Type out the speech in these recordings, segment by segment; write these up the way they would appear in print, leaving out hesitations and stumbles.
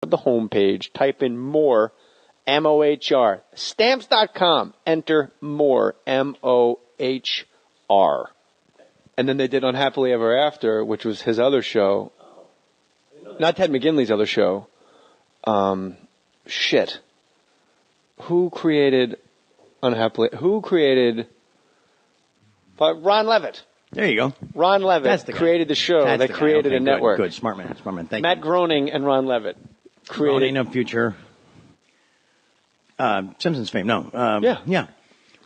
the homepage, type in Mohr, M-O-H-R, stamps.com, enter Mohr, M-O-H-R. And then they did Unhappily Ever After, which was his other show. Not Ted McGinley's other show. Shit. Who created Unhappily? Who created... Ron Levitt. There you go. Ron Levitt created the show. They created a network. Good. Smart man. Thank you. Matt Groening and Ron Levitt created... Groening of future... Simpsons fame. No. Yeah.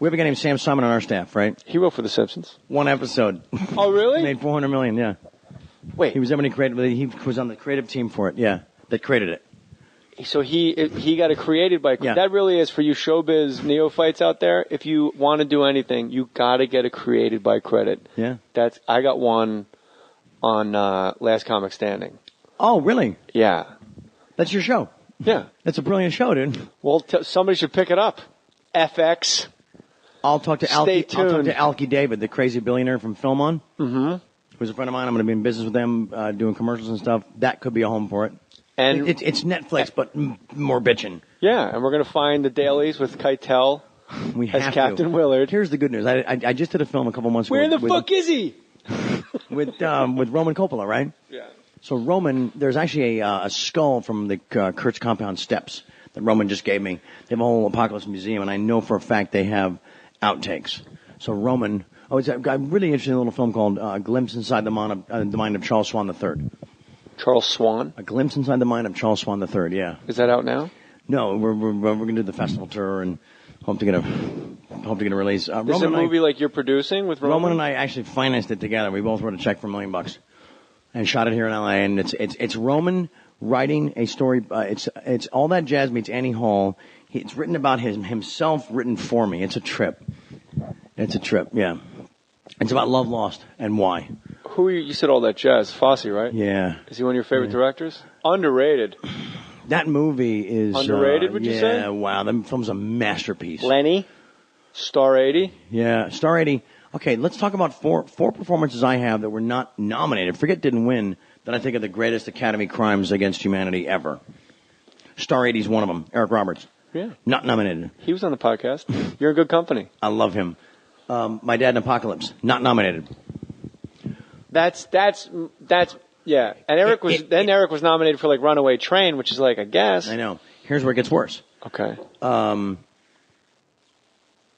We have a guy named Sam Simon on our staff, right? He wrote for The Simpsons. One episode. Oh, really? Made $400 million, yeah. Wait. He was on the creative team for it, yeah. That created it. So he got it created by... Yeah. That really is, for you showbiz neophytes out there, if you want to do anything, you got to get it created by credit. Yeah. I got one on Last Comic Standing. Oh, really? Yeah. That's your show? Yeah. That's a brilliant show, dude. Well, somebody should pick it up. FX. I'll talk to Alki David, the crazy billionaire from Filmon. Mm-hmm. Who's a friend of mine. I'm going to be in business with them, doing commercials and stuff. That could be a home for it. And it's Netflix, but more bitchin'. Yeah, and we're going to find the dailies with Keitel as Captain Willard. Here's the good news. I just did a film a couple months ago. Where the fuck is he? with Roman Coppola, right? Yeah. So Roman, there's actually a skull from the Kurtz compound steps that Roman just gave me. They have a whole Apocalypse museum, and I know for a fact they have outtakes. So Roman, it's a really interesting little film called A Glimpse Inside the Mind of Charles Swan III. Charles Swan? A Glimpse Inside the Mind of Charles Swan III, yeah. Is that out now? No, we're going to do the festival tour and hope to get a release. This is a movie like you're producing with Roman? Roman and I actually financed it together. We both wrote a check for $1 million and shot it here in LA. And it's Roman writing a story. It's All That Jazz meets Annie Hall. It's written about himself, written for me. It's a trip. Yeah. It's about love lost and why. Who you said All That Jazz? Fosse, right? Yeah. Is he one of your favorite directors? Underrated. That movie is underrated. Would you say? Yeah. Wow. That film's a masterpiece. Lenny, Star 80. Yeah, Star 80. Okay, let's talk about four performances I have that were not nominated. Forget didn't win. That I think are the greatest Academy crimes against humanity ever. Star 80 is one of them. Eric Roberts. Yeah. Not nominated. He was on the podcast. You're in good company. I love him. My Dad in Apocalypse. Not nominated. That's yeah. And Eric was nominated for like Runaway Train, which is like a guess. I know. Here's where it gets worse. Okay.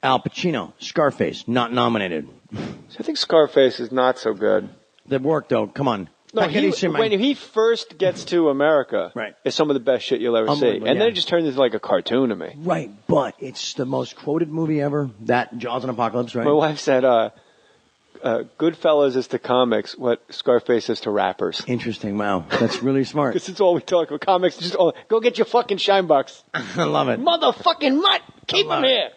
Al Pacino, Scarface, not nominated. So I think Scarface is not so good. The work though, come on. No, when he first gets to America, right, it's some of the best shit you'll ever see. And then it just turns into like a cartoon to me. Right, but it's the most quoted movie ever. That Jaws and Apocalypse, right? My wife said, Goodfellas is to comics what Scarface is to rappers. Interesting, wow. That's really smart. Because it's all we talk about. Comics, go get your fucking shine box. I love it. Motherfucking mutt! Keep him here!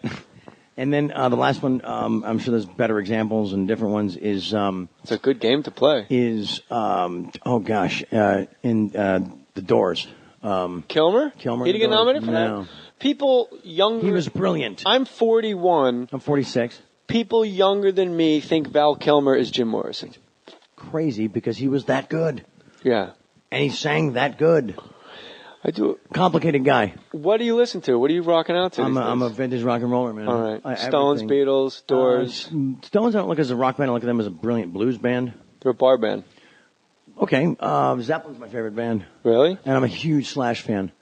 And then the last one, I'm sure there's better examples and different ones, is... it's a good game to play. Is, in The Doors. Kilmer? He didn't get nominated for that? People younger... He was brilliant. I'm 41. I'm 46. People younger than me think Val Kilmer is Jim Morrison. Crazy, because he was that good. Yeah. And he sang that good. I do. Complicated guy. What do you listen to? What are you rocking out to? I'm a vintage rock and roller, man. All right. Stones, Beatles, Doors. Stones I don't look as a rock band. I look at them as a brilliant blues band. They're a bar band. Okay. Zeppelin's my favorite band. Really? And I'm a huge Slash fan.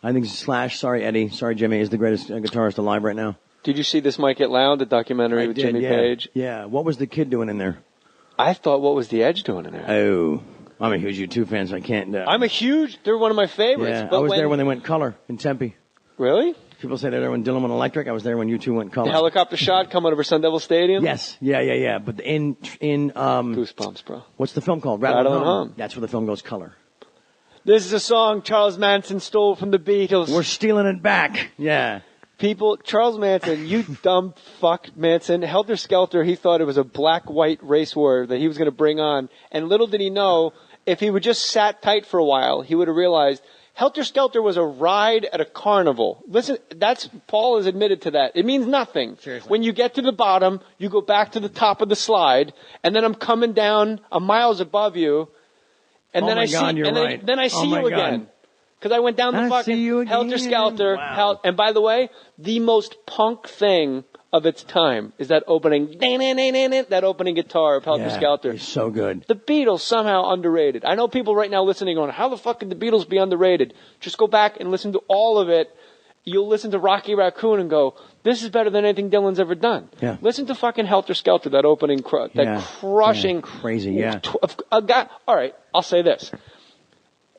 I think Slash, sorry Eddie, sorry Jimmy, is the greatest guitarist alive right now. Did you see This Might Get Loud, the documentary with Jimmy Page? Yeah. What was the kid doing in there? I thought What Was the Edge doing in there? Oh. I'm a huge U2 fan, so I can't... They're one of my favorites. Yeah, but I was there when they went color in Tempe. Really? People say they're there when Dylan went electric. I was there when U2 went color. The helicopter shot coming over Sun Devil Stadium? Yes. Yeah. But in Goosebumps, bro. What's the film called? Rattle and Hum. That's where the film goes color. This is a song Charles Manson stole from the Beatles. We're stealing it back. Yeah. Charles Manson, you dumb fuck, Manson. Helter Skelter, he thought it was a black-white race war that he was going to bring on. And little did he know, if he would just sat tight for a while, he would have realized Helter Skelter was a ride at a carnival. Listen, Paul has admitted to that. It means nothing. Seriously. When you get to the bottom, you go back to the top of the slide, and then I'm coming down miles above you, and then I see you again. Because I went down the I see you fucking again. Helter Skelter. Wow. And by the way, the most punk thing of its time is that opening, that opening guitar of Helter Skelter. It's so good. The Beatles somehow underrated. I know people right now listening going, how the fuck could the Beatles be underrated? Just go back and listen to all of it. You'll listen to Rocky Raccoon and go, this is better than anything Dylan's ever done. Yeah. Listen to fucking Helter Skelter, that opening, crushing. Yeah, crazy, yeah. A guy, all right, I'll say this.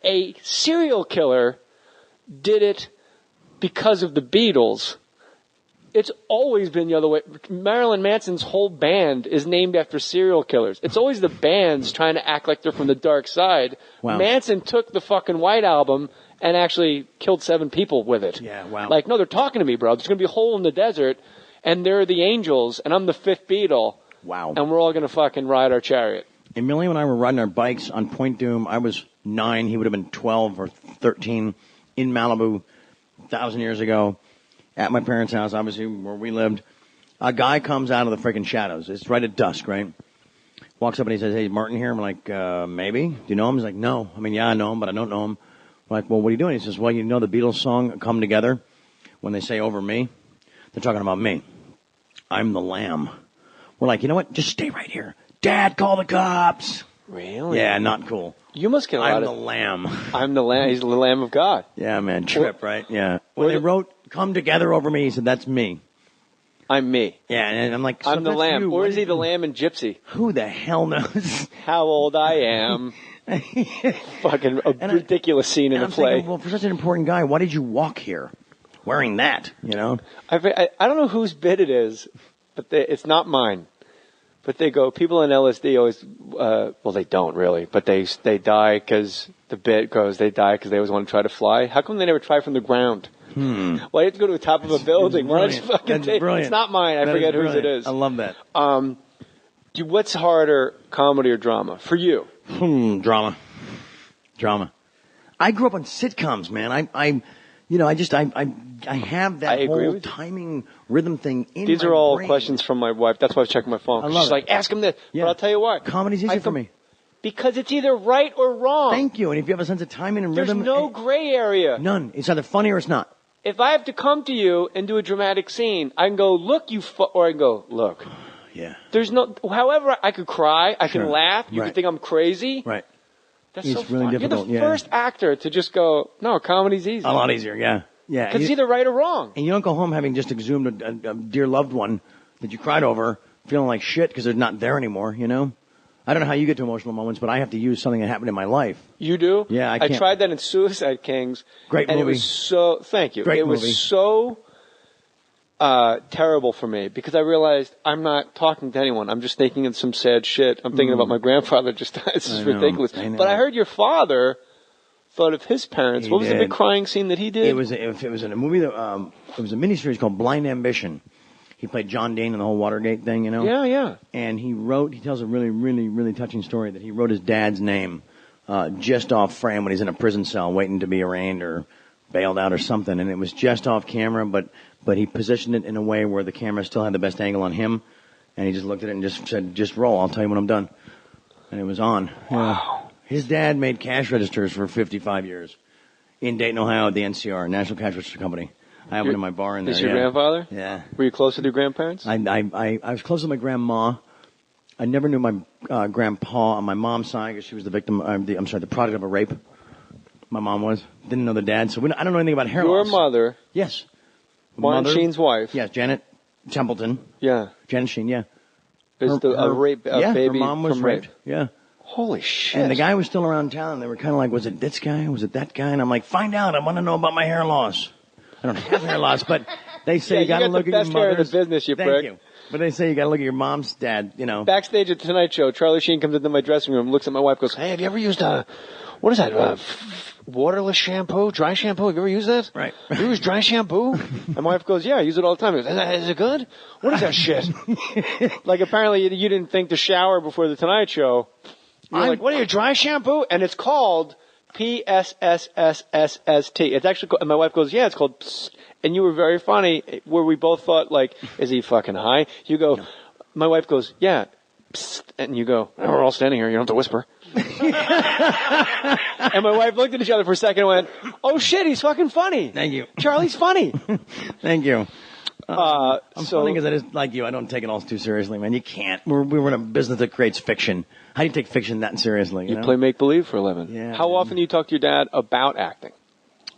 A serial killer did it because of the Beatles. It's always been the other way. Marilyn Manson's whole band is named after serial killers. It's always the bands trying to act like they're from the dark side. Wow. Manson took the fucking White Album and actually killed 7 people with it. Yeah, wow. Like, no, they're talking to me, bro. There's going to be a hole in the desert, and they're the angels, and I'm the 5th Beatle. Wow. And we're all going to fucking ride our chariot. Emilio and I were riding our bikes on Point Doom. I was 9. He would have been 12 or 13 in Malibu 1,000 years ago at my parents' house, obviously, where we lived. A guy comes out of the freaking shadows. It's right at dusk, right? Walks up and he says, hey, Martin here? I'm like, maybe. Do you know him? He's like, no. I mean, yeah, I know him, but I don't know him. I'm like, well, what are you doing? He says, well, you know the Beatles song, Come Together? When they say over me? They're talking about me. I'm the lamb. We're like, you know what? Just stay right here. Dad, call the cops. Really? Yeah, not cool. You must get a lot I'm of... the lamb. I'm the lamb. He's the lamb of God. Yeah, man. Trip, right? Yeah. When they wrote Come Together over me, he said, that's me. I'm me. Yeah, and I'm like, so I'm the that's lamb. you. Or is he the lamb in Gypsy? Who the hell knows? How old I am. Fucking ridiculous scene in a play. Thinking, well, for such an important guy, why did you walk here wearing that, you know? I don't know whose bit it is, but it's not mine. But they go, people in LSD always, well, they don't really, but they die because the bit goes, they die because they always want to try to fly. How come they never try from the ground? Well, you have to go to the top of a building. Why don't you fucking take, it's not mine. I forget whose it is. I love that. What's harder, comedy or drama? For you? Drama. I grew up on sitcoms, man. I have that whole timing rhythm thing in These my are all brain. questions from my wife. That's why I was checking my phone. She's like, ask him this. Yeah. But I'll tell you what. Comedy's easy for me. Because it's either right or wrong. Thank you. And if you have a sense of timing and There's rhythm. no gray area. None. It's either funny or it's not. If I have to come to you and do a dramatic scene, I can go, look, or I can go, look. Yeah. There's no, however, I could cry, I can laugh, you Right. can think I'm crazy. Right. That's It's so really fun. difficult, You're the first actor to just go, no, comedy's easy. A lot easier, yeah. Yeah. Because it's either right or wrong. And you don't go home having just exhumed a dear loved one that you cried over, feeling like shit because they're not there anymore, you know? I don't know how you get to emotional moments, but I have to use something that happened in my life. You do? Yeah, I I can't. tried that in Suicide Kings. Great and movie. It was so, thank you. Great it movie. was so terrible for me because I realized I'm not talking to anyone. I'm just thinking of some sad shit. I'm thinking about my grandfather just died. This is ridiculous. I know. But I heard your father thought of his parents. What was the did. big crying scene that he did? It was in a movie that it was a miniseries called Blind Ambition. He played John Dane in the whole Watergate thing, you know? Yeah, yeah. And he tells a really, really, really touching story that he wrote his dad's name just off frame when he's in a prison cell waiting to be arraigned or bailed out or something. And it was just off camera, but he positioned it in a way where the camera still had the best angle on him. And he just looked at it and just said, just roll. I'll tell you when I'm done. And it was on. Wow. His dad made cash registers for 55 years in Dayton, Ohio at the NCR, National Cash Register Company. I have one in my bar in there. Is your grandfather? Yeah. Were you close with your grandparents? I was close with my grandma. I never knew my grandpa on my mom's side because she was the victim. The product of a rape. My mom was. Didn't know the dad, so I don't know anything about hair Your loss. mother, Yes. Martin Sheen's wife. Yes, Janet Templeton. Yeah. Janet Sheen. Yeah. Is a rape baby her mom was from raped. rape. Yeah. Holy shit. And the guy was still around town, and they were kind of like, was it this guy? Was it that guy? And I'm like, find out. I want to know about my hair loss. I don't have hair loss, but they say you got to look at your mother's. You got the best hair in the business, you Thank prick. you. But they say you got to look at your mom's dad, you know. Backstage at the Tonight Show, Charlie Sheen comes into my dressing room, looks at my wife, goes, hey, have you ever used what is that, waterless shampoo, dry shampoo? Have you ever used that? Right. Have you used dry shampoo? And my wife goes, yeah, I use it all the time. Goes, is it good? What is that shit? Like, apparently you didn't think to shower before the Tonight Show. You're like, what are you, dry shampoo? And it's called PSSSSST. It's actually called, and my wife goes, yeah, it's called Psst. And you were very funny, where we both thought, like, is he fucking high? You go, no. My wife goes, yeah, psst, and you go, oh, we're all standing here. You don't have to whisper. And my wife looked at each other for a second and went, oh shit, he's fucking funny. Thank you. Charlie's funny. Thank you. I'm so funny because I just, like you, I don't take it all too seriously, man. You can't. We're in a business that creates fiction. How do you take fiction that seriously? You know? play make-believe for a living. Yeah, How often do you talk to your dad about acting?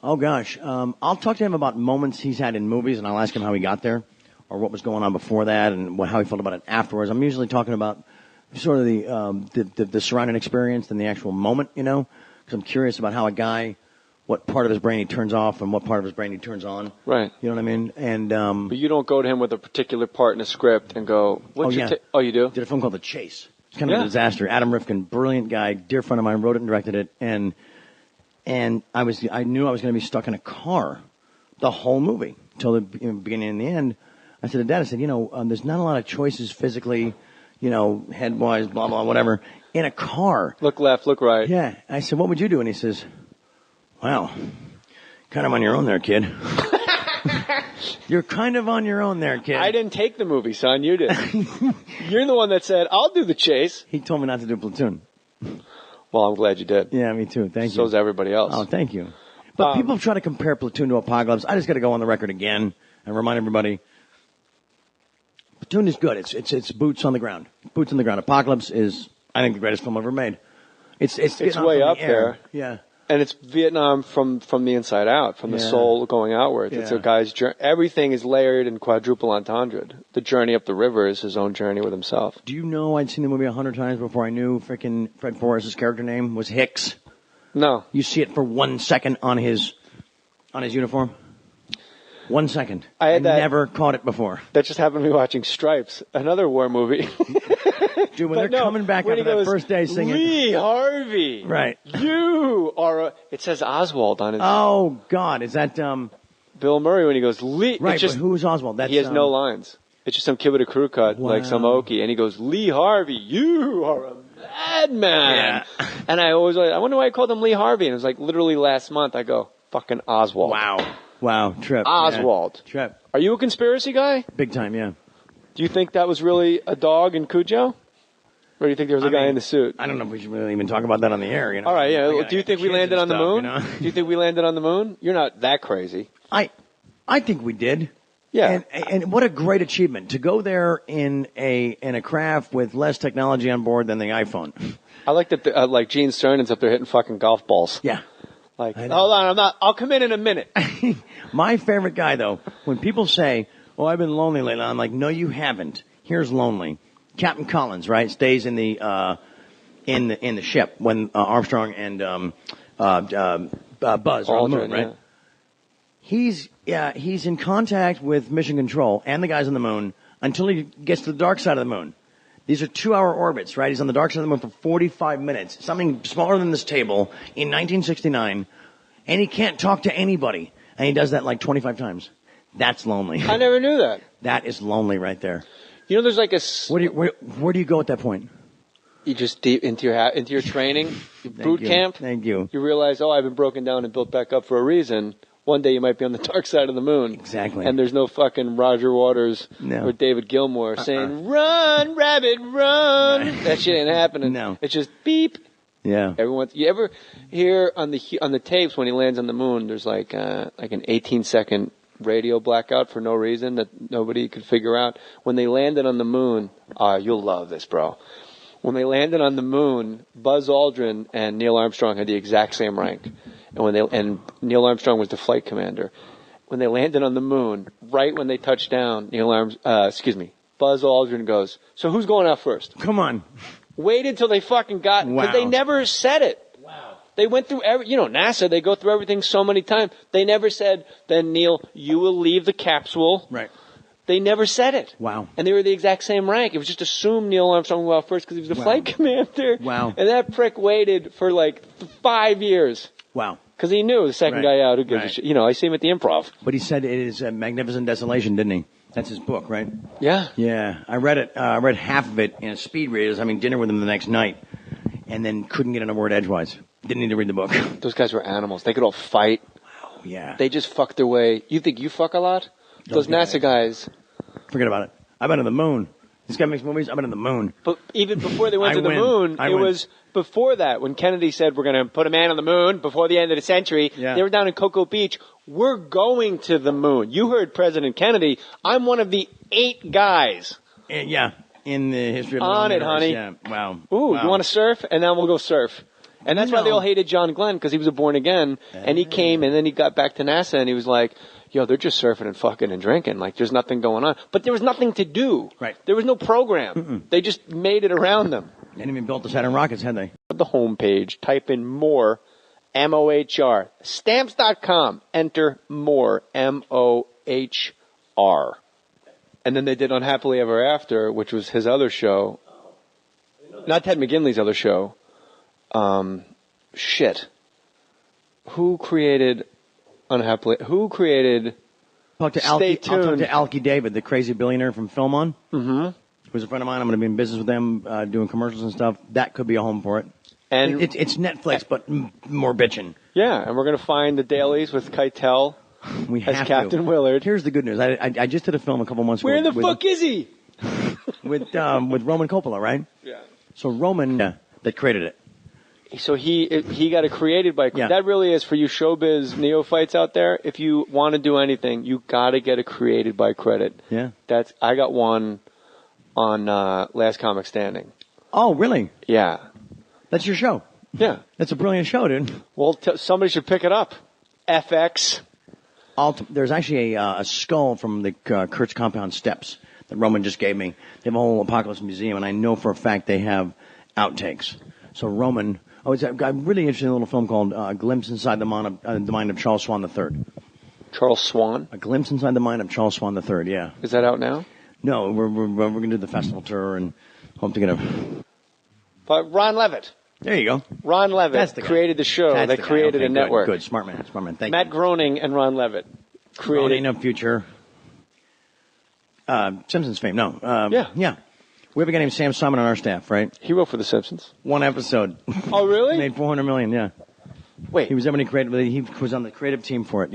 Oh, gosh. I'll talk to him about moments he's had in movies, and I'll ask him how he got there or what was going on before that and how he felt about it afterwards. I'm usually talking about sort of the surrounding experience than the actual moment, you know, because I'm curious about how a guy, what part of his brain he turns off and what part of his brain he turns on. Right. You know what I mean? And but you don't go to him with a particular part in a script and go, what's your oh, you do? Did a film called The Chase. It's kind of a disaster. Adam Rifkin, brilliant guy, dear friend of mine, wrote it and directed it, and I knew I was going to be stuck in a car the whole movie until the beginning and the end. I said to Dad, there's not a lot of choices physically, head-wise, blah, blah, whatever, in a car. Look left, look right. Yeah. I said, what would you do? And he says, well, kind of on your own there, kid. You're kind of on your own there, kid. I didn't take the movie, son. You did. You're the one that said, I'll do The Chase. He told me not to do Platoon. Well, I'm glad you did. Yeah, me too. Thank you. So's everybody else. Oh, thank you. But people try to compare Platoon to Apocalypse. I just got to go on the record again and remind everybody, Platoon is good. It's boots on the ground. Boots on the ground. Apocalypse is, I think, the greatest film ever made. It's way up there. Yeah. And it's Vietnam from the inside out, from the soul going outwards. Yeah. It's a guy's journey. Everything is layered in quadruple entendre. The journey up the river is his own journey with himself. Do you know I'd seen the movie 100 times before I knew frickin' Fred Forrest's character name was Hicks? No. You see it for 1 second on his uniform? 1 second. I never caught it before. That just happened to me watching Stripes, another war movie. Dude, when they're coming back after that first day singing. Lee Harvey. Right. You are it says Oswald on it. Oh, God. Is that, Bill Murray when he goes, Lee. Right, but who's Oswald? He has no lines. It's just some kid with a crew cut, like some Okie, and he goes, Lee Harvey, you are a madman. Yeah. And I wonder why I called him Lee Harvey. And it was like literally last month I go, fucking Oswald. Wow, Trip. Oswald. Yeah. Trip. Are you a conspiracy guy? Big time, yeah. Do you think that was really a dog in Cujo? Or do you think there was a guy in the suit? I don't know if we should really even talk about that on the air, All right, yeah. Do you think we landed on the moon? Do you think we landed on the moon? You're not that crazy. I think we did. Yeah. And what a great achievement to go there in a craft with less technology on board than the iPhone. I like that like Gene Sternan's up there hitting fucking golf balls. Yeah. Like, hold on, I'll come in a minute. My favorite guy, though, when people say, oh, I've been lonely lately, I'm like, no, you haven't. Here's lonely. Captain Collins, right, stays in the ship when Armstrong and Buzz are on the moon, right? Yeah. He's in contact with Mission Control and the guys on the moon until he gets to the dark side of the moon. These are 2-hour orbits, right? He's on the dark side of the moon for 45 minutes, something smaller than this table in 1969, and he can't talk to anybody. And he does that like 25 times. That's lonely. I never knew that. That is lonely right there. You know, there's like a... Where do you go at that point? You just deep into your training, boot camp. Thank you. You realize, I've been broken down and built back up for a reason. One day you might be on the dark side of the moon. Exactly. And there's no fucking Roger Waters or David Gilmour saying, run, rabbit, run. Right. That shit ain't happening. No. It's just beep. Yeah. You ever hear on the tapes when he lands on the moon, there's like an 18-second radio blackout for no reason that nobody could figure out. When they landed on the moon, you'll love this, bro. When they landed on the moon, Buzz Aldrin and Neil Armstrong had the exact same rank. And Neil Armstrong was the flight commander. When they landed on the moon, right when they touched down, Buzz Aldrin goes, so who's going out first? Come on. Waited till they fucking got, because they never said it. Wow. They went through NASA, they go through everything so many times. They never said, then Neil, you will leave the capsule. Right. They never said it. Wow. And they were the exact same rank. It was just assumed Neil Armstrong would go out first because he was the flight commander. Wow. And that prick waited for like 5 years. Wow. Because he knew the second guy out who gives a shit. I see him at the Improv. But he said it is a magnificent desolation, didn't he? That's his book, right? Yeah. Yeah. I read it. I read half of it in a speed read. I was having dinner with him the next night, and then couldn't get in a word edgewise. Didn't need to read the book. Those guys were animals. They could all fight. Wow. Yeah. They just fucked their way. You think you fuck a lot? Those NASA guys. Forget about it. I've been to the moon. This guy makes movies. I've been to the moon. But even before they went I to the win. moon, I it win. was before that when Kennedy said we're going to put a man on the moon before the end of the century. Yeah. They were down in Cocoa Beach. We're going to the moon. You heard President Kennedy. I'm one of the 8 guys. Yeah, in the history of the On it, universe. honey. Yeah. Wow. Ooh, Wow. you want to surf? And then we'll go surf. And that's why they all hated John Glenn, because he was a born again. And he came, and then he got back to NASA, and he was like, yo, they're just surfing and fucking and drinking. Like, there's nothing going on. But there was nothing to do. Right. There was no program. They just made it around them. They didn't even build the Saturn rockets, had they? The homepage, type in Mohr, M-O-H-R. Stamps.com. Enter Mohr, M-O-H-R. And then they did Unhappily Ever After, which was his other show. Not Ted McGinley's other show. Shit. Who created Unhappily? Who created... I'll talk to Alki David, the crazy billionaire from Philmon. Mm-hmm. Who's a friend of mine. I'm going to be in business with them, doing commercials and stuff. That could be a home for it. And it's Netflix, but more bitchin'. Yeah, and we're going to find the dailies with Keitel as Captain Willard. Here's the good news. I just did a film a couple months ago. Where the fuck is he? With Roman Coppola, right? Yeah. So Roman, that created it. So he got it created by... Yeah. That really is for you showbiz neophytes out there. If you want to do anything, you got to get it created by credit. Yeah. I got one on Last Comic Standing. Oh, really? Yeah. That's your show? Yeah. That's a brilliant show, dude. Well, somebody should pick it up. FX. There's actually a skull from the Kurtz Compound Steps that Roman just gave me. They have a whole Apocalypse Museum, and I know for a fact they have outtakes. So Roman... Oh, it's a really interesting little film called A Glimpse Inside the Mind of Charles Swan III. Charles Swan? A Glimpse Inside the Mind of Charles Swan III, yeah. Is that out now? No, we're going to do the festival tour and hope to get a... But Ron Levitt. There you go. Ron Levitt created the show. They created a network. Good. Smart man. Thank you. Matt Groening and Ron Levitt created... Groening of future... Simpsons fame, no. Yeah. We have a guy named Sam Simon on our staff, right? He wrote for The Simpsons. One episode. Oh, really? Made $400 million, yeah. Wait. He was on the creative team for it, yeah.